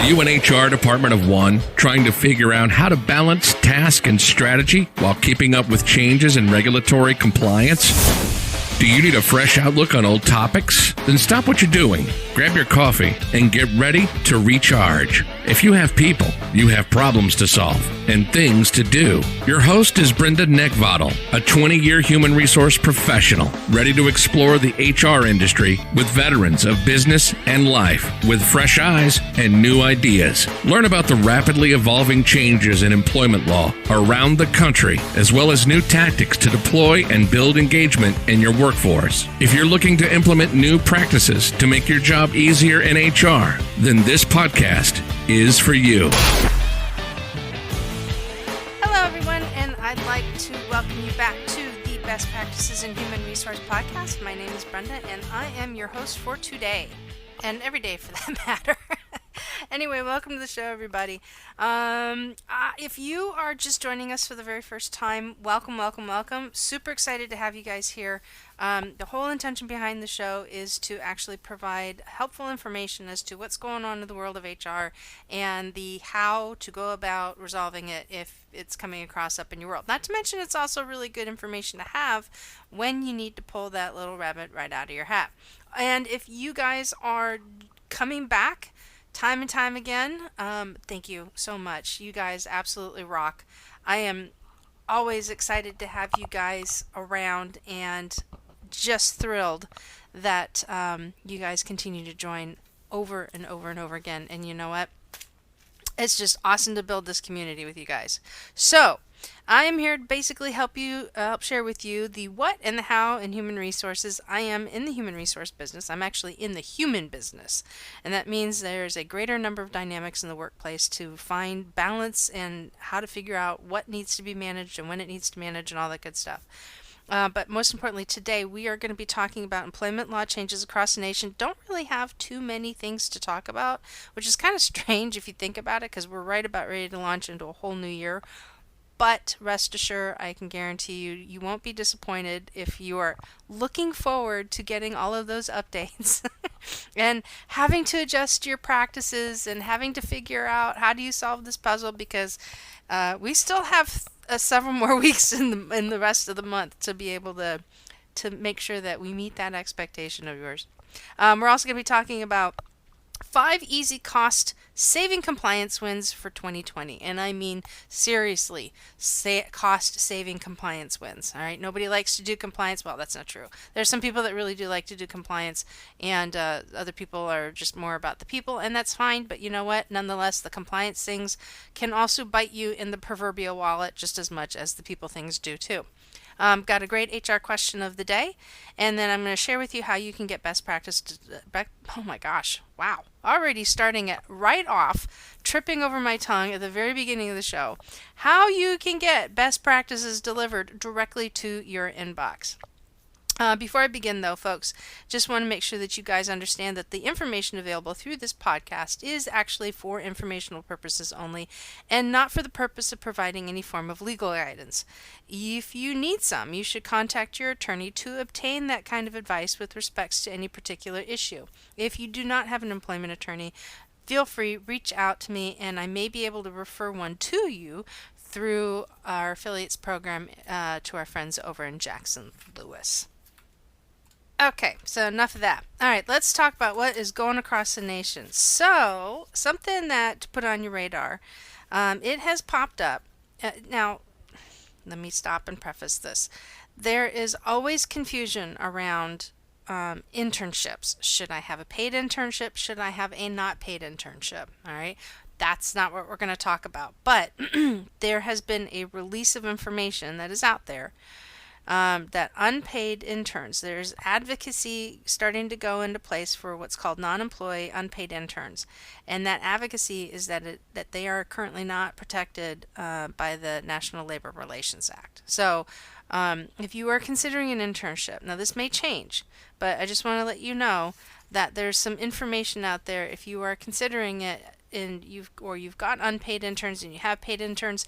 Are you an HR department of one, trying to figure out how to balance task and strategy while keeping up with changes in regulatory compliance? Do you need a fresh outlook on old topics? Then stop what you're doing, grab your coffee, and get ready to recharge. If you have people, you have problems to solve and things to do. Your host is Brenda, a 20-year human resource professional, ready to explore the HR industry with veterans of business and life with fresh eyes and new ideas. Learn about the rapidly evolving changes in employment law around the country, as well as new tactics to deploy and build engagement in your workforce. If you're looking to implement new practices to make your job easier in HR, then this podcast is for you. Hello, everyone, and I'd like to welcome you back to the Best Practices in Human Resource podcast. My name is Brenda, and I am your host for today, and every day for that matter. Anyway, welcome to the show, everybody. If you are just joining us for the very first time, welcome. Super excited to have you guys here. The whole intention behind the show is to actually provide helpful information as to what's going on in the world of HR and the how to go about resolving it if it's coming across up in your world. Not to mention, it's also really good information to have when you need to pull that little rabbit right out of your hat. And if you guys are coming back time and time again, thank you so much. You guys absolutely rock. I am always excited to have you guys around and just thrilled that you guys continue to join over and over and over again. And you know what? It's just awesome to build this community with you guys. So I am here to basically help share with you the what and the how in human resources. I am in the human resource business. I'm actually in the human business. And that means there's a greater number of dynamics in the workplace to find balance and how to figure out what needs to be managed and when it needs to manage and all that good stuff. But most importantly, today we are going to be talking about employment law changes across the nation. Don't really have too many things to talk about, which is kind of strange if you think about it, because we're right about ready to launch into a whole new year. But rest assured, I can guarantee you, you won't be disappointed if you are looking forward to getting all of those updates and having to adjust your practices and having to figure out how do you solve this puzzle, because we still have several more weeks in the rest of the month to be able to make sure that we meet that expectation of yours. We're also going to be talking about 5 easy cost-saving compliance wins for 2020. And I mean, seriously, cost-saving compliance wins. All right, nobody likes to do compliance. Well, that's not true. There's some people that really do like to do compliance, and other people are just more about the people, and that's fine. But you know what? Nonetheless, the compliance things can also bite you in the proverbial wallet just as much as the people things do too. Got a great HR question of the day, and then I'm going to share with you how you can get best practice. Oh my gosh, wow. Already starting it right off, tripping over my tongue at the very beginning of the show. How you can get best practices delivered directly to your inbox. Before I begin, though, folks, just want to make sure that you guys understand that the information available through this podcast is actually for informational purposes only and not for the purpose of providing any form of legal guidance. If you need some, you should contact your attorney to obtain that kind of advice with respects to any particular issue. If you do not have an employment attorney, feel free, reach out to me, and I may be able to refer one to you through our affiliates program to our friends over in Jackson, Lewis. Okay, so enough of that. All right, let's talk about what is going across the nation. So, something that to put on your radar, it has popped up. Now, let me stop and preface this. There is always confusion around internships. Should I have a paid internship? Should I have a not paid internship? All right, that's not what we're going to talk about. But there has been a release of information that is out there that unpaid interns, there's advocacy starting to go into place for what's called non-employee unpaid interns. And that advocacy is that they are currently not protected by the National Labor Relations Act. So if you are considering an internship, now this may change, but I just want to let you know that there's some information out there if you are considering it and you've got unpaid interns and you have paid interns.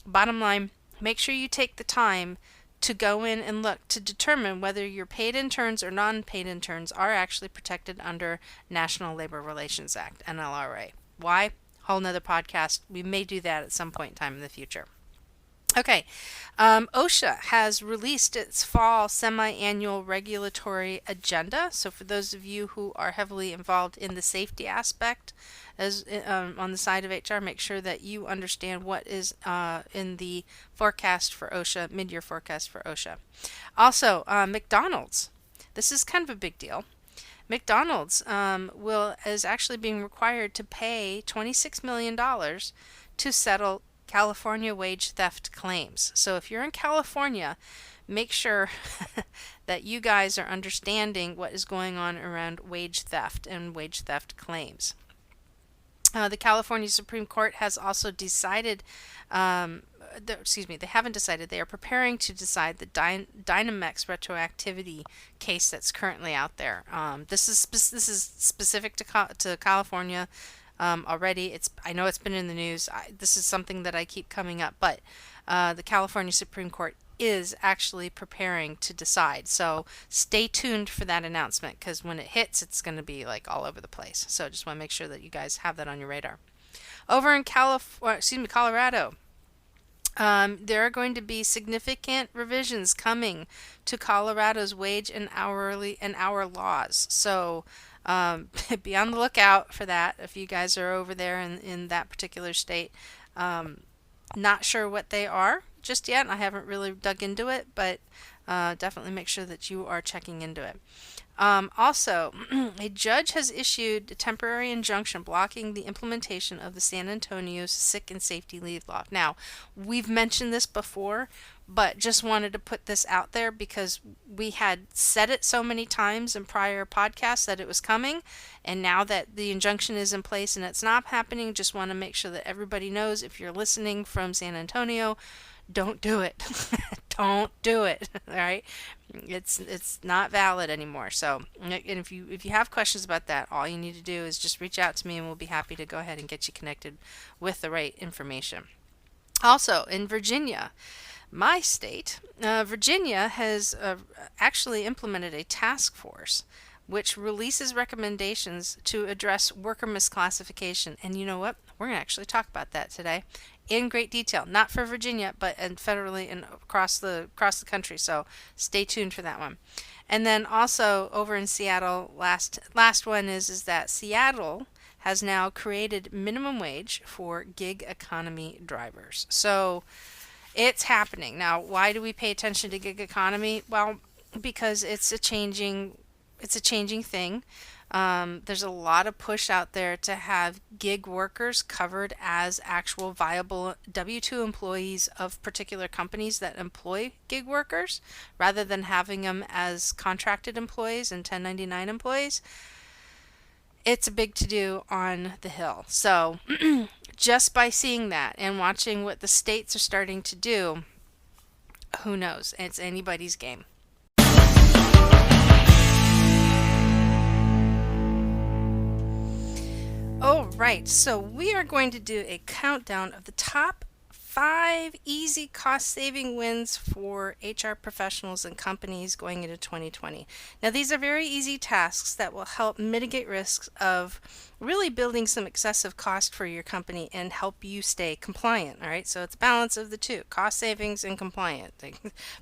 Bottom line, make sure you take the time to go in and look to determine whether your paid interns or non-paid interns are actually protected under National Labor Relations Act, NLRA. Why? Whole nother podcast. We may do that at some point in time in the future. Okay, OSHA has released its fall semi-annual regulatory agenda. So for those of you who are heavily involved in the safety aspect as on the side of HR, make sure that you understand what is in the forecast for OSHA, mid-year forecast for OSHA. Also, McDonald's. This is kind of a big deal. McDonald's is actually being required to pay $26 million to settle California wage theft claims. So if you're in California, make sure that you guys are understanding what is going on around wage theft and wage theft claims. The California Supreme Court has also decided, they haven't decided, they are preparing to decide the Dynamex retroactivity case that's currently out there. This is specific to California. Already, I know it's been in the news. This is something that I keep coming up, but the California Supreme Court is actually preparing to decide. So stay tuned for that announcement, because when it hits, it's going to be like all over the place. So just want to make sure that you guys have that on your radar. Over in Colorado, there are going to be significant revisions coming to Colorado's wage and hour laws. So be on the lookout for that if you guys are over there in that particular state. Not sure what they are just yet. I haven't really dug into it, but definitely make sure that you are checking into it. Also, a judge has issued a temporary injunction blocking the implementation of the San Antonio's sick and safety leave law. Now, we've mentioned this before, but just wanted to put this out there because we had said it so many times in prior podcasts that it was coming, and now that the injunction is in place and it's not happening, just want to make sure that everybody knows, if you're listening from San Antonio, don't do it. Don't do it. All right, it's not valid anymore. So, and if you have questions about that, all you need to do is just reach out to me, and we'll be happy to go ahead and get you connected with the right information. Also, in Virginia, my state, Virginia has actually implemented a task force which releases recommendations to address worker misclassification. And you know what? We're going to actually talk about that today in great detail, not for Virginia, but federally and across the country. So stay tuned for that one. And then also over in Seattle, last one is that Seattle has now created minimum wage for gig economy drivers. So it's happening. Now, why do we pay attention to gig economy? Well, because it's a changing thing. There's a lot of push out there to have gig workers covered as actual viable W-2 employees of particular companies that employ gig workers, rather than having them as contracted employees and 1099 employees. It's a big to-do on the Hill. So just by seeing that and watching what the states are starting to do, who knows? It's anybody's game. All right, so we are going to do a countdown of the top 5 easy cost-saving wins for HR professionals and companies going into 2020. Now, these are very easy tasks that will help mitigate risks of really building some excessive cost for your company and help you stay compliant. All right, so it's a balance of the two, cost savings and compliant.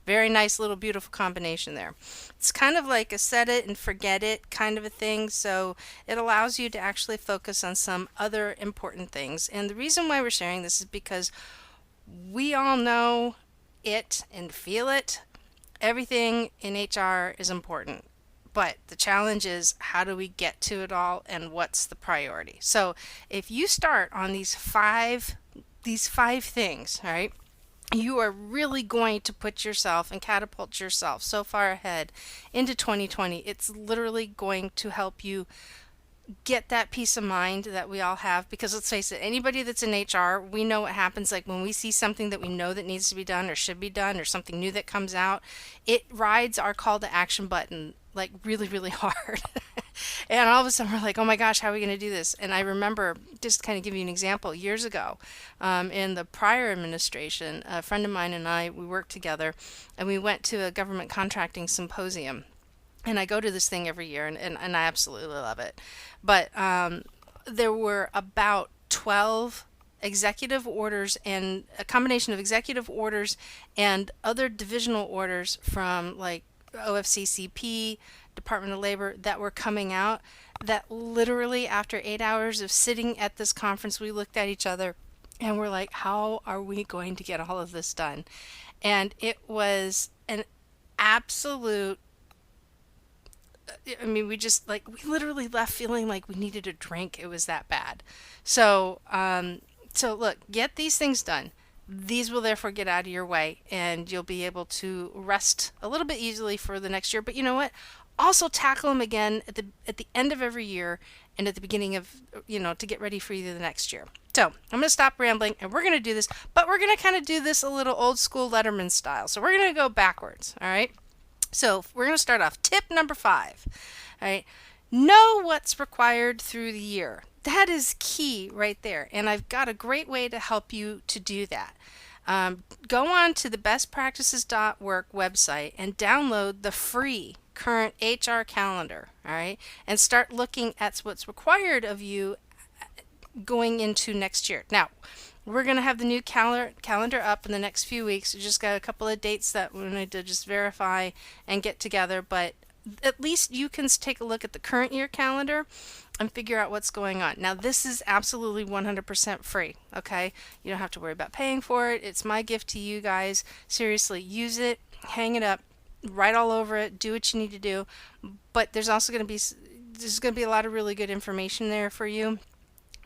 Very nice little beautiful combination there. It's kind of like a set it and forget it kind of a thing, so it allows you to actually focus on some other important things. And the reason why we're sharing this is because we all know it and feel it. Everything in HR is important. But the challenge is, how do we get to it all, and what's the priority? So if you start on these five things, all right, you are really going to put yourself and catapult yourself so far ahead into 2020. It's literally going to help you get that peace of mind that we all have, because let's face it, anybody that's in HR, we know what happens. Like when we see something that we know that needs to be done or should be done, or something new that comes out, it rides our call to action button like really, really hard. And all of a sudden we're like, oh my gosh, how are we going to do this? And I remember, just kind of give you an example, years ago, in the prior administration, a friend of mine and I, we worked together, and we went to a government contracting symposium. And I go to this thing every year, and I absolutely love it. But there were about 12 executive orders, and a combination of executive orders and other divisional orders from like OFCCP, Department of Labor, that were coming out, that literally after 8 hours of sitting at this conference, we looked at each other and we're like, how are we going to get all of this done? And it was an absolute, I mean, we just like, we literally left feeling like we needed a drink. It was that bad. So, so look, get these things done. These will therefore get out of your way, and you'll be able to rest a little bit easily for the next year. But you know what? Also tackle them again at the end of every year and at the beginning of, to get ready for either the next year. So I'm going to stop rambling, and we're going to do this, but we're going to kind of do this a little old school Letterman style. So we're going to go backwards. All right. So we're going to start off. Tip number 5. All right. Know what's required through the year. That is key right there. And I've got a great way to help you to do that. Go on to the bestpractices.work website and download the free current HR calendar. All right. And start looking at what's required of you going into next year. Now, we're going to have the new calendar up in the next few weeks. We just got a couple of dates that we need to just verify and get together, but at least you can take a look at the current year calendar and figure out what's going on. Now, this is absolutely 100% free, okay? You don't have to worry about paying for it. It's my gift to you guys. Seriously, use it, hang it up, write all over it, do what you need to do. But there's also going to be a lot of really good information there for you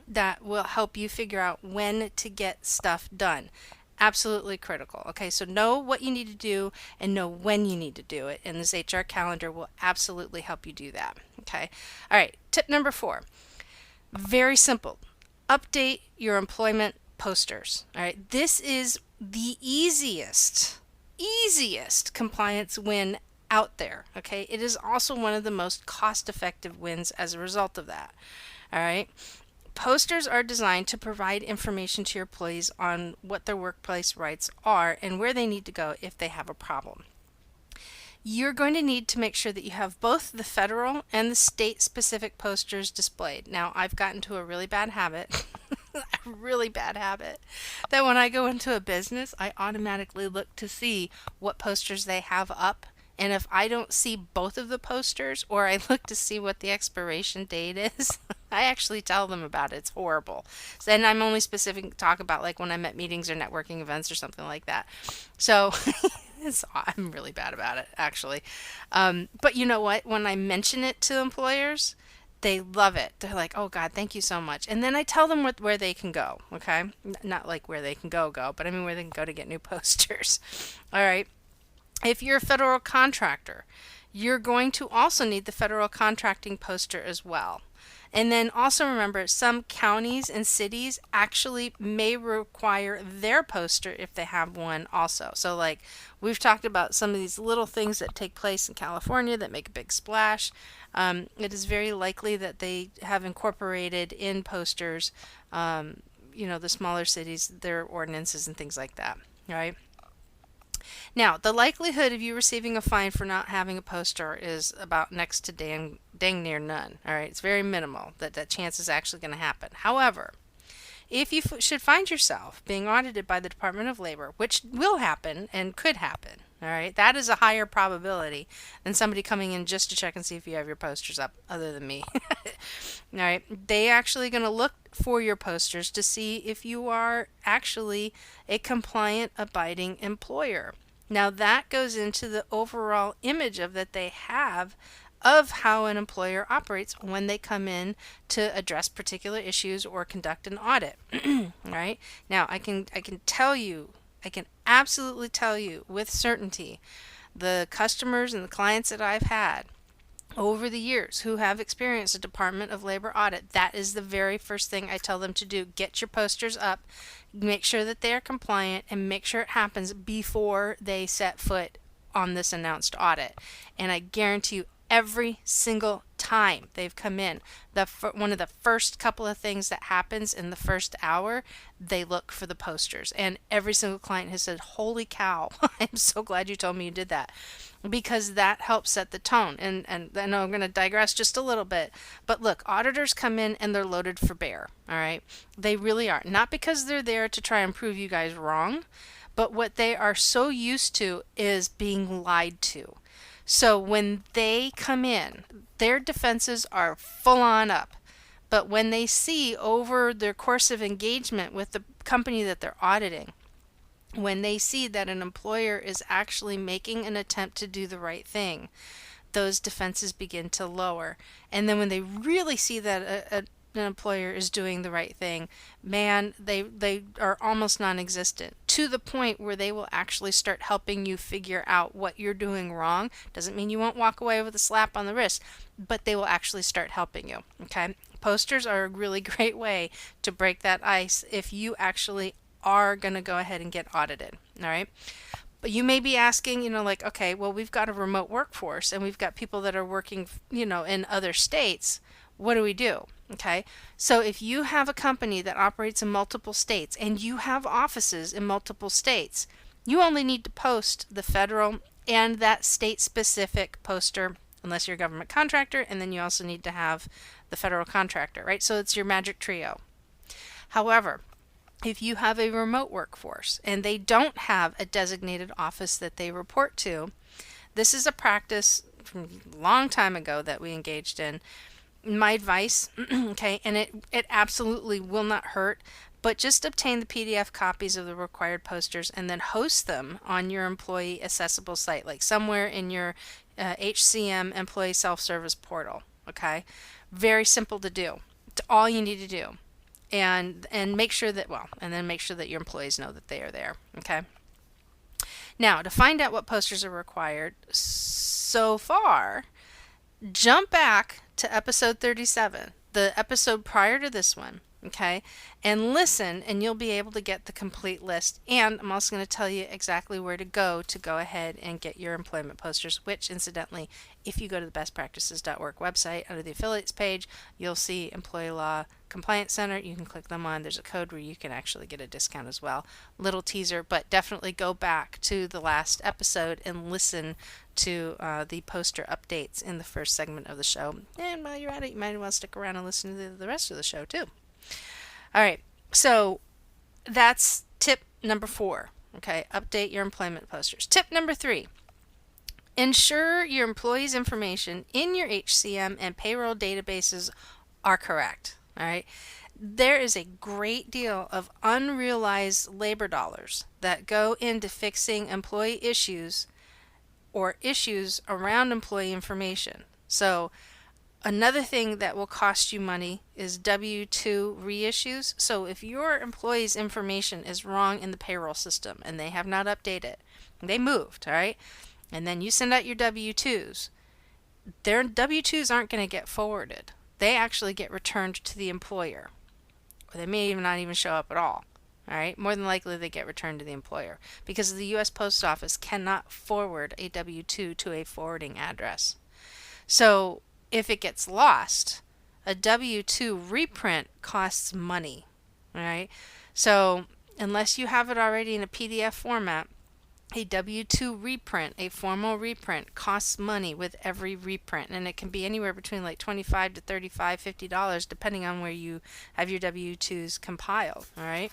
that will help you figure out when to get stuff done. Absolutely critical. Okay, so know what you need to do and know when you need to do it, and this HR calendar will absolutely help you do that. Okay, all right, tip number 4. Very simple. Update your employment posters. All right, this is the easiest compliance win out there. Okay, it is also one of the most cost-effective wins as a result of that. All right. Posters are designed to provide information to your employees on what their workplace rights are and where they need to go if they have a problem. You're going to need to make sure that you have both the federal and the state specific posters displayed. Now, I've gotten to a really bad habit, that when I go into a business, I automatically look to see what posters they have up. And if I don't see both of the posters, or I look to see what the expiration date is, I actually tell them about it. It's horrible. So, and I'm only specific talk about like when I'm at meetings or networking events or something like that. So I'm really bad about it, actually. But you know what? When I mention it to employers, they love it. They're like, oh God, thank you so much. And then I tell them where they can go. Okay. Not like where they can go, but I mean where they can go to get new posters. All right. If you're a federal contractor, you're going to also need the federal contracting poster as well. And then also remember, some counties and cities actually may require their poster if they have one also. So like we've talked about some of these little things that take place in California that make a big splash. It is very likely that they have incorporated in posters, the smaller cities, their ordinances and things like that, right? Now, the likelihood of you receiving a fine for not having a poster is about next to dang near none. All right, it's very minimal that chance is actually going to happen. However, if you should find yourself being audited by the Department of Labor, which will happen and could happen, all right, that is a higher probability than somebody coming in just to check and see if you have your posters up, other than me. All right, they actually going to look for your posters to see if you are actually a compliant, abiding employer. Now that goes into the overall image of that they have of how an employer operates when they come in to address particular issues or conduct an audit. All right. Now I can absolutely tell you with certainty, the customers and the clients that I've had over the years who have experienced a Department of Labor audit, that is the very first thing I tell them to do. Get your posters up, make sure that they are compliant, and make sure it happens before they set foot on this announced audit. And I guarantee you, every single time they've come in, one of the first couple of things that happens in the first hour, they look for the posters. And every single client has said, holy cow, I'm so glad you told me you did that, because that helps set the tone. And I know I'm going to digress just a little bit, but look, auditors come in and they're loaded for bear. All right. They really are. Not because they're there to try and prove you guys wrong, but what they are so used to is being lied to. So when they come in, their defenses are full on up. But when they see over their course of engagement with the company that they're auditing, when they see that an employer is actually making an attempt to do the right thing, those defenses begin to lower. And then when they really see that an employer is doing the right thing, man, they are almost non-existent, to the point where they will actually start helping you figure out what you're doing wrong. Doesn't mean you won't walk away with a slap on the wrist, but they will actually start helping you. Okay, posters are a really great way to break that ice if you actually are going to go ahead and get audited. All right. But you may be asking, like, okay, well, we've got a remote workforce and we've got people that are working, in other states. What do we do? Okay. So if you have a company that operates in multiple states and you have offices in multiple states, you only need to post the federal and that state specific poster, unless you're a government contractor. And then you also need to have the federal contractor, right? So it's your magic trio. However, if you have a remote workforce and they don't have a designated office that they report to, this is a practice from a long time ago that we engaged in. My advice, okay, and it absolutely will not hurt, but just obtain the PDF copies of the required posters and then host them on your employee accessible site, like somewhere in your HCM employee self-service portal, okay? Very simple to do. It's all you need to do. And make sure that, and then make sure that your employees know that they are there, okay? Now, to find out what posters are required so far, jump back to episode 37, the episode prior to this one, okay, and listen, and you'll be able to get the complete list. And I'm also going to tell you exactly where to go ahead and get your employment posters, which, incidentally, if you go to the bestpractices.org website, under the affiliates page, you'll see Employee Law Compliance Center. You can click them on. There's a code where you can actually get a discount as well. Little teaser, but definitely go back to the last episode and listen to the poster updates in the first segment of the show. And while you're at it, you might as well stick around and listen to the rest of the show too. All right, so that's tip number 4. Okay, update your employment posters. Tip number 3. Ensure your employees' information in your HCM and payroll databases are correct. All right. There is a great deal of unrealized labor dollars that go into fixing employee issues or issues around employee information. So another thing that will cost you money is W-2 reissues. So if your employee's information is wrong in the payroll system and they have not updated, they moved, all right, and then you send out your W-2s, their W-2s aren't going to get forwarded. They actually get returned to the employer, or they may even not even show up at all. All right, more than likely they get returned to the employer because the U.S. Post Office cannot forward a W-2 to a forwarding address. So if it gets lost, a W-2 reprint costs money. All right, so unless you have it already in a PDF format, a W-2 reprint, a formal reprint, costs money with every reprint, and it can be anywhere between like $25 to $35, $50, depending on where you have your W-2s compiled. All right.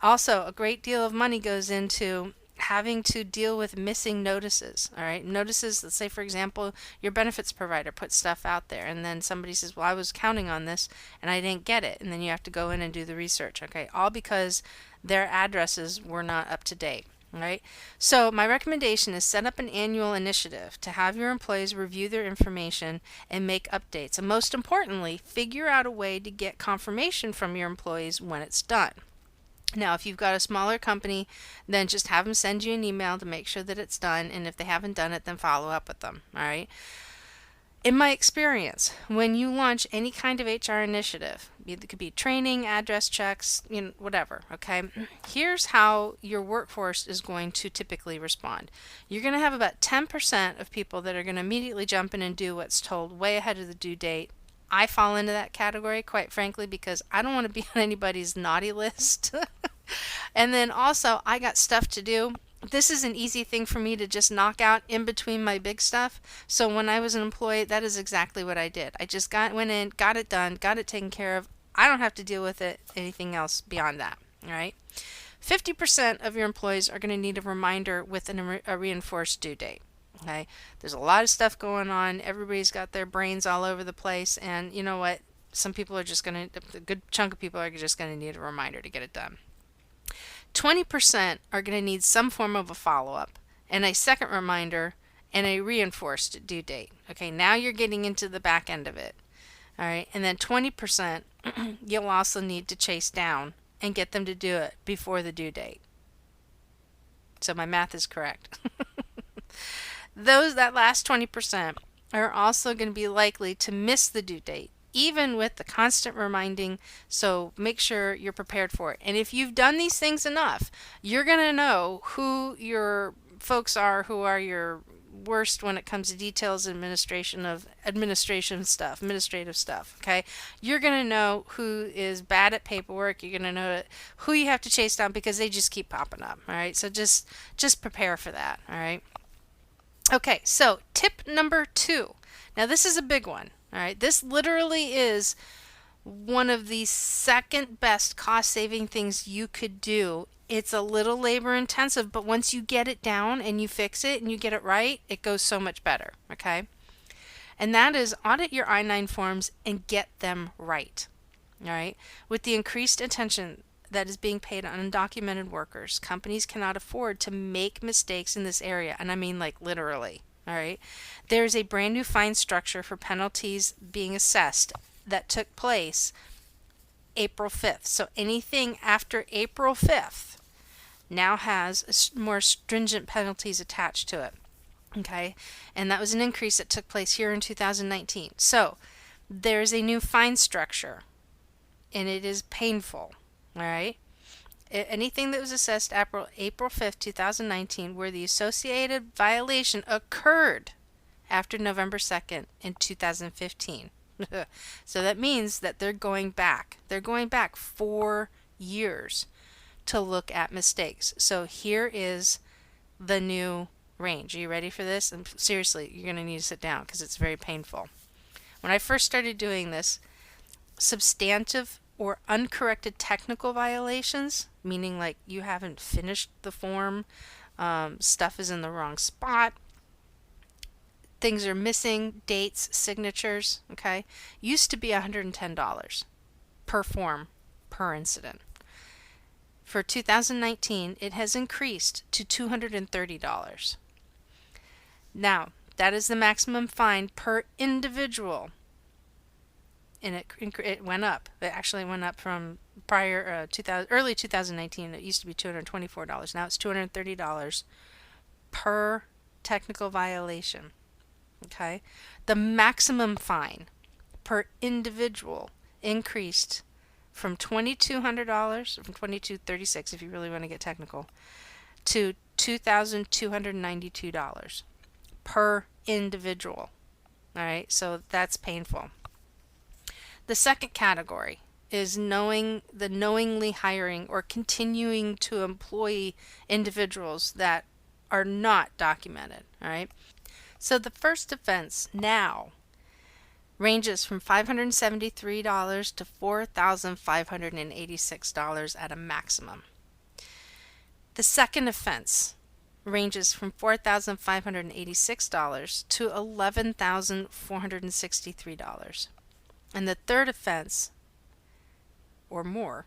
Also, a great deal of money goes into having to deal with missing notices. All right, notices. Let's say, for example, your benefits provider puts stuff out there, and then somebody says, "Well, I was counting on this, and I didn't get it," and then you have to go in and do the research. Okay, all because their addresses were not up to date. Right? So my recommendation is set up an annual initiative to have your employees review their information and make updates. And most importantly, figure out a way to get confirmation from your employees when it's done. Now, if you've got a smaller company, then just have them send you an email to make sure that it's done. And if they haven't done it, then follow up with them. All right. In my experience, when you launch any kind of HR initiative, it could be training, address checks, whatever, okay? Here's how your workforce is going to typically respond. You're going to have about 10% of people that are going to immediately jump in and do what's told way ahead of the due date. I fall into that category, quite frankly, because I don't want to be on anybody's naughty list. And then also, I got stuff to do. This is an easy thing for me to just knock out in between my big stuff. So when I was an employee, that is exactly what I did. I just went in, got it done, got it taken care of. I don't have to deal with anything else beyond that. All right. 50% of your employees are going to need a reminder with a reinforced due date. Okay. There's a lot of stuff going on. Everybody's got their brains all over the place. And you know what? Some people are just going to, a good chunk of people are just going to need a reminder to get it done. 20% are going to need some form of a follow-up and a second reminder and a reinforced due date. Okay, now you're getting into the back end of it. All right, and then 20% you'll also need to chase down and get them to do it before the due date. So my math is correct. That last 20% are also going to be likely to miss the due date, even with the constant reminding, so make sure you're prepared for it. And if you've done these things enough, you're going to know who your folks are, who are your worst when it comes to details and administrative stuff, okay? You're going to know who is bad at paperwork. You're going to know who you have to chase down because they just keep popping up, all right? So just prepare for that, all right? Okay, so tip number 2. Now this is a big one. All right, this literally is one of the second best cost saving things you could do. It's a little labor intensive, but once you get it down and you fix it and you get it right, it goes so much better, okay? And that is audit your I-9 forms and get them right, all right? With the increased attention that is being paid on undocumented workers, companies cannot afford to make mistakes in this area, and I mean like literally. All right. There's a brand new fine structure for penalties being assessed that took place April 5th. So anything after April 5th now has more stringent penalties attached to it. Okay. And that was an increase that took place here in 2019. So there's a new fine structure and it is painful. All right. Anything that was assessed April 5th, 2019, where the associated violation occurred after November 2nd in 2015. So that means that they're going back. They're going back 4 years to look at mistakes. So here is the new range. Are you ready for this? And seriously, you're going to need to sit down because it's very painful. When I first started doing this, substantive or uncorrected technical violations, meaning like you haven't finished the form, stuff is in the wrong spot, things are missing, dates, signatures, okay, used to be $110 per form per incident. For 2019, it has increased to $230. Now, that is the maximum fine per individual. And it went up. It actually went up from early 2019. It used to be $224. Now it's $230 per technical violation. Okay, the maximum fine per individual increased from $2,200, from $2,236 if you really want to get technical, to $2,292 per individual. All right, so that's painful. The second category is knowingly hiring or continuing to employ individuals that are not documented. All right. So the first offense now ranges from $573 to $4,586 at a maximum. The second offense ranges from $4,586 to $11,463. And the third offense, or more,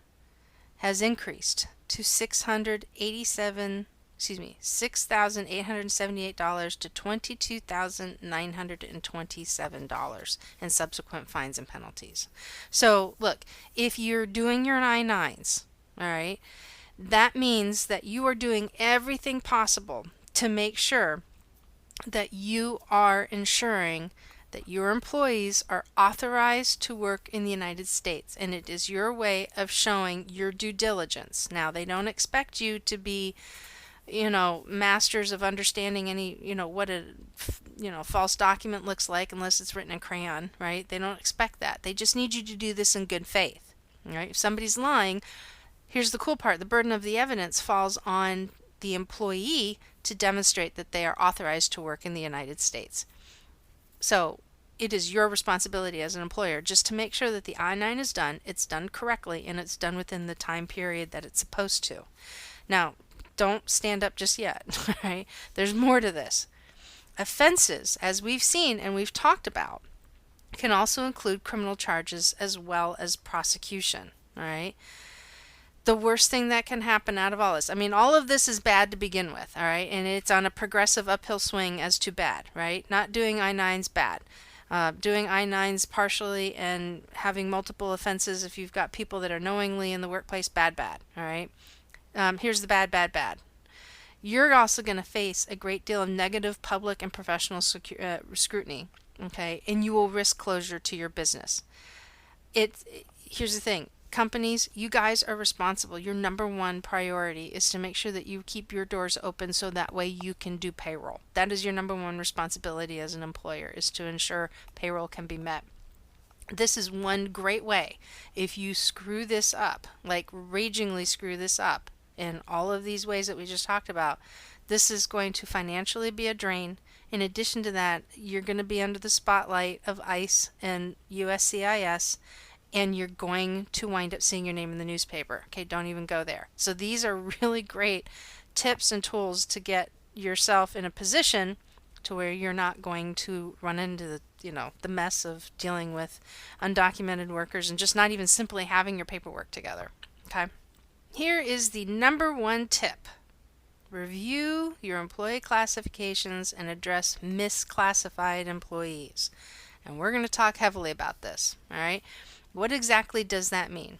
has increased to $6,878 to $22,927 in subsequent fines and penalties. So look, if you're doing your I-9s, all right, that means that you are doing everything possible to make sure that you are ensuring that your employees are authorized to work in the United States, and it is your way of showing your due diligence. Now, they don't expect you to be, masters of understanding any, what a, false document looks like unless it's written in crayon, right? They don't expect that. They just need you to do this in good faith, right? If somebody's lying, here's the cool part. The burden of the evidence falls on the employee to demonstrate that they are authorized to work in the United States. So it is your responsibility as an employer just to make sure that the I-9 is done, it's done correctly, and it's done within the time period that it's supposed to. Now, don't stand up just yet, right? There's more to this. Offenses, as we've seen and we've talked about, can also include criminal charges as well as prosecution, all right? The worst thing that can happen out of all this, all of this is bad to begin with, all right? And it's on a progressive uphill swing as to bad, right? Not doing I-9s bad. Doing I-9s partially and having multiple offenses if you've got people that are knowingly in the workplace, bad, all right? Here's the bad. You're also going to face a great deal of negative public and professional scrutiny, okay? And you will risk closure to your business. Here's the thing. Companies, you guys are responsible. Your number one priority is to make sure that you keep your doors open so that way you can do payroll. That is your number one responsibility as an employer, is to ensure payroll can be met. This is one great way. If you screw this up, like ragingly screw this up in all of these ways that we just talked about, this is going to financially be a drain. In addition to that, you're going to be under the spotlight of ICE and USCIS, and you're going to wind up seeing your name in the newspaper. Okay, don't even go there. So these are really great tips and tools to get yourself in a position to where you're not going to run into the mess of dealing with undocumented workers and just not even simply having your paperwork together. Okay? Here is the number one tip. Review your employee classifications and address misclassified employees. And we're going to talk heavily about this, all right? What exactly does that mean?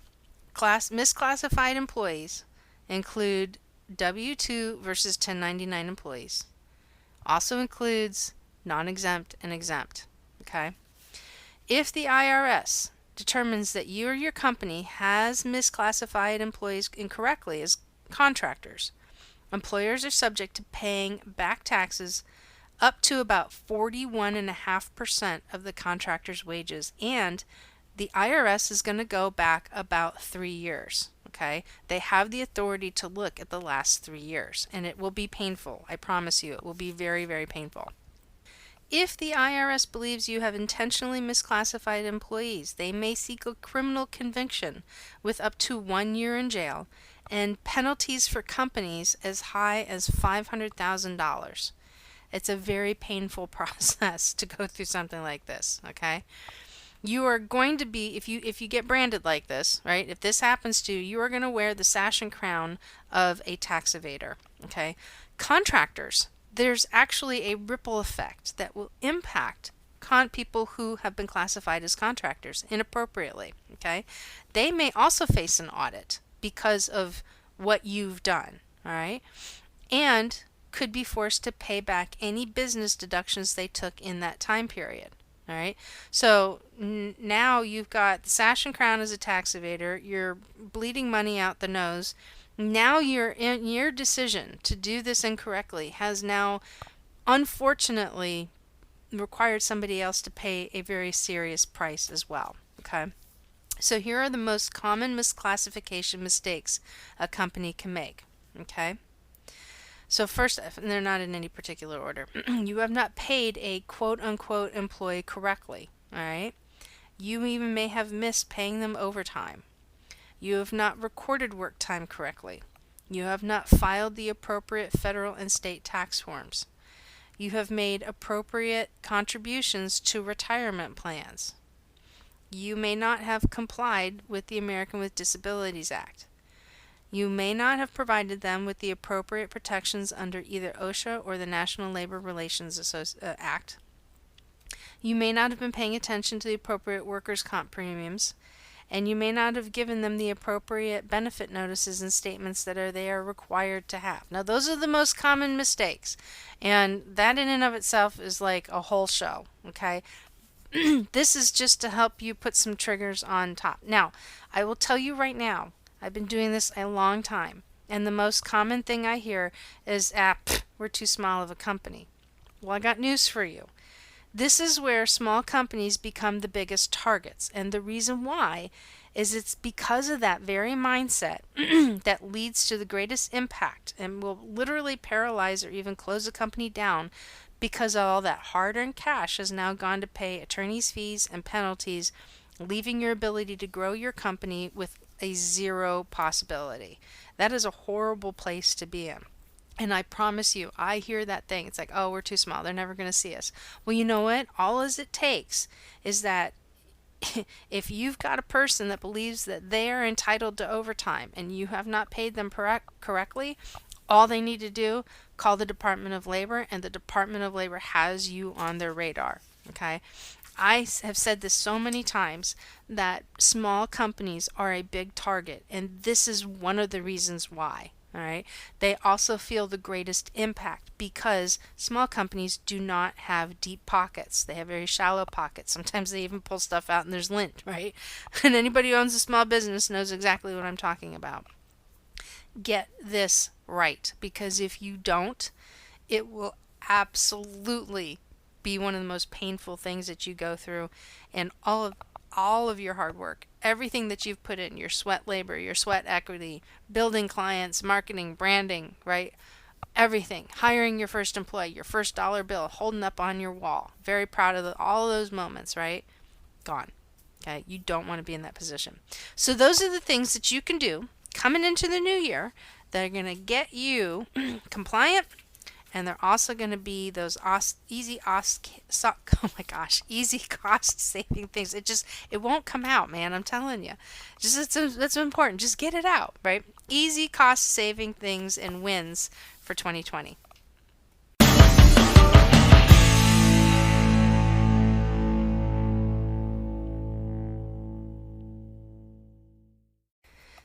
Misclassified employees include W-2 versus 1099 employees. Also includes non-exempt and exempt. Okay? If the IRS determines that you or your company has misclassified employees incorrectly as contractors, employers are subject to paying back taxes up to about 41.5% of the contractor's wages, and the IRS is going to go back about 3 years. Okay? They have the authority to look at the last 3 years, and it will be painful. I promise you, it will be very, very painful. If the IRS believes you have intentionally misclassified employees, they may seek a criminal conviction with up to 1 year in jail and penalties for companies as high as $500,000. It's a very painful process to go through something like this, okay? You are going to be, if you get branded like this, right? If this happens to you, you are going to wear the sash and crown of a tax evader, okay? Contractors, there's actually a ripple effect that will impact people who have been classified as contractors inappropriately, okay? They may also face an audit because of what you've done, all right? And could be forced to pay back any business deductions they took in that time period. All right, so now you've got the sash and crown as a tax evader. You're bleeding money out the nose. Now your decision to do this incorrectly has now, unfortunately, required somebody else to pay a very serious price as well. Okay, so here are the most common misclassification mistakes a company can make. Okay. So first, and they're not in any particular order, you have not paid a quote-unquote employee correctly, all right? You even may have missed paying them overtime. You have not recorded work time correctly. You have not filed the appropriate federal and state tax forms. You have made appropriate contributions to retirement plans. You may not have complied with the American with Disabilities Act. You may not have provided them with the appropriate protections under either OSHA or the National Labor Relations Act. You may not have been paying attention to the appropriate workers' comp premiums, and you may not have given them the appropriate benefit notices and statements that they are required to have. Now, those are the most common mistakes, and that in and of itself is like a whole show, okay? This is just to help you put some triggers on top. Now, I will tell you right now, I've been doing this a long time, and the most common thing I hear is, we're too small of a company. Well, I got news for you. This is where small companies become the biggest targets. And the reason why is it's because of that very mindset that leads to the greatest impact and will literally paralyze or even close a company down, because all that hard-earned cash has now gone to pay attorney's fees and penalties, leaving your ability to grow your company with a zero possibility. That is a horrible place to be in. And I promise you, I hear that thing. It's like, oh, we're too small. They're never going to see us. Well, you know what? All as it takes is that if you've got a person that believes that they are entitled to overtime and you have not paid them correctly, all they need to do, call the Department of Labor, and the Department of Labor has you on their radar. Okay? I have said this so many times that small companies are a big target, and this is one of the reasons why. All right. They also feel the greatest impact because small companies do not have deep pockets. They have very shallow pockets. Sometimes they even pull stuff out and there's lint, right? And anybody who owns a small business knows exactly what I'm talking about. Get this right, because if you don't, it will absolutely be one of the most painful things that you go through, and all of your hard work, everything that you've put in, your sweat labor, your sweat equity, building clients, marketing, branding, right? Everything, hiring your first employee, your first dollar bill, holding up on your wall. Very proud of all of those moments, right? Gone. Okay, you don't want to be in that position. So those are the things that you can do coming into the new year that are going to get you compliant. And they're also going to be those easy cost saving things. It won't come out, man. I'm telling you. That's important. Just get it out, right? Easy cost saving things and wins for 2020.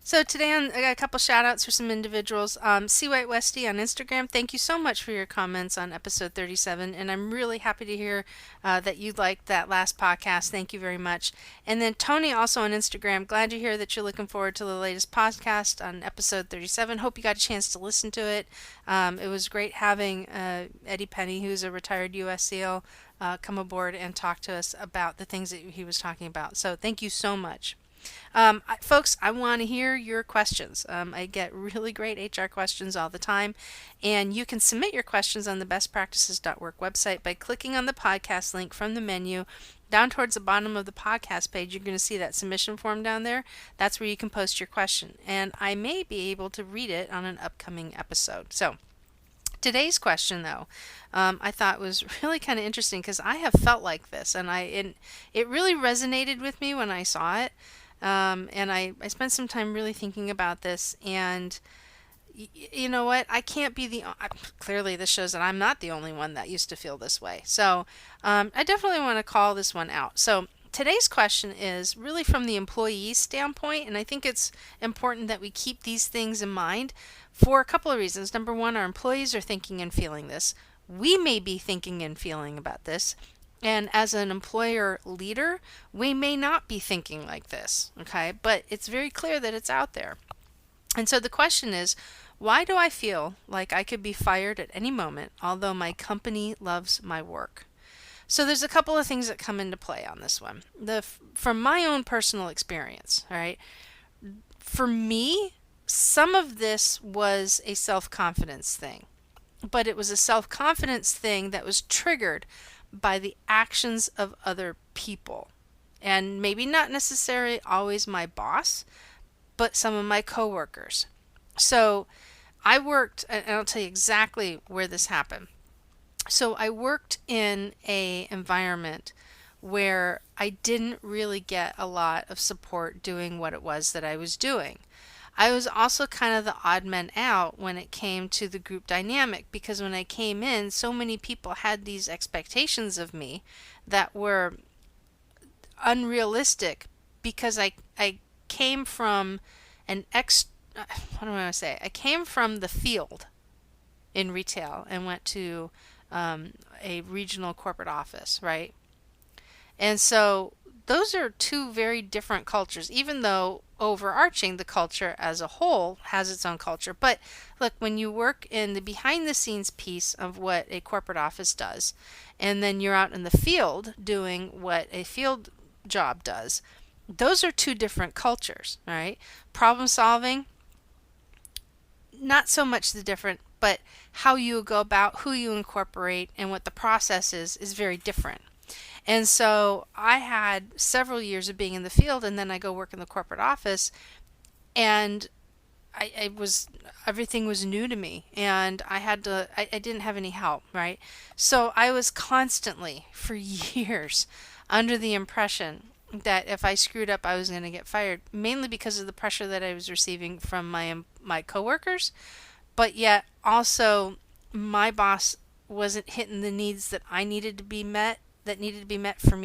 So today I got a couple shout outs for some individuals. C. White Westy on Instagram, thank you so much for your comments on episode 37. And I'm really happy to hear that you liked that last podcast. Thank you very much. And then Tony also on Instagram, glad to hear that you're looking forward to the latest podcast on episode 37. Hope you got a chance to listen to it. It was great having Eddie Penny, who's a retired U.S. SEAL, come aboard and talk to us about the things that he was talking about. So thank you so much. Folks, I want to hear your questions. I get really great HR questions all the time, and you can submit your questions on the bestpractices.work website by clicking on the podcast link from the menu. Down towards the bottom of the podcast page, you're going to see that submission form down there. That's where you can post your question, and I may be able to read it on an upcoming episode. So today's question, though, I thought was really kind of interesting because I have felt like this, and it really resonated with me when I saw it. And I spent some time really thinking about this, and you know what? I can't be clearly this shows that I'm not the only one that used to feel this way. So I definitely want to call this one out. So today's question is really from the employee standpoint, and I think it's important that we keep these things in mind for a couple of reasons. Number one, our employees are thinking and feeling this. We may be thinking and feeling about this. And as an employer leader, we may not be thinking like this, okay? But it's very clear that it's out there. And so the question is, why do I feel like I could be fired at any moment, although my company loves my work? So there's a couple of things that come into play on this one. From my own personal experience, all right? For me, some of this was a self-confidence thing, but it was a self-confidence thing that was triggered by the actions of other people, and maybe not necessarily always my boss, but some of my coworkers. So I worked, and I'll tell you exactly where this happened. So I worked in a environment where I didn't really get a lot of support doing what it was that I was doing. I was also kind of the odd man out when it came to the group dynamic, because when I came in, so many people had these expectations of me that were unrealistic, because I came from what do I want to say? I came from the field in retail and went to a regional corporate office, right? And so those are two very different cultures, even though overarching the culture as a whole has its own culture. But look, when you work in the behind the scenes piece of what a corporate office does, and then you're out in the field doing what a field job does, those are two different cultures, right? Problem solving, not so much the different, but how you go about, who you incorporate, and what the process is very different. And so I had several years of being in the field, and then I go work in the corporate office, and I was everything was new to me, and I didn't have any help, right? So I was constantly for years under the impression that if I screwed up, I was going to get fired, mainly because of the pressure that I was receiving from my coworkers, but yet also my boss wasn't hitting the needs that needed to be met for me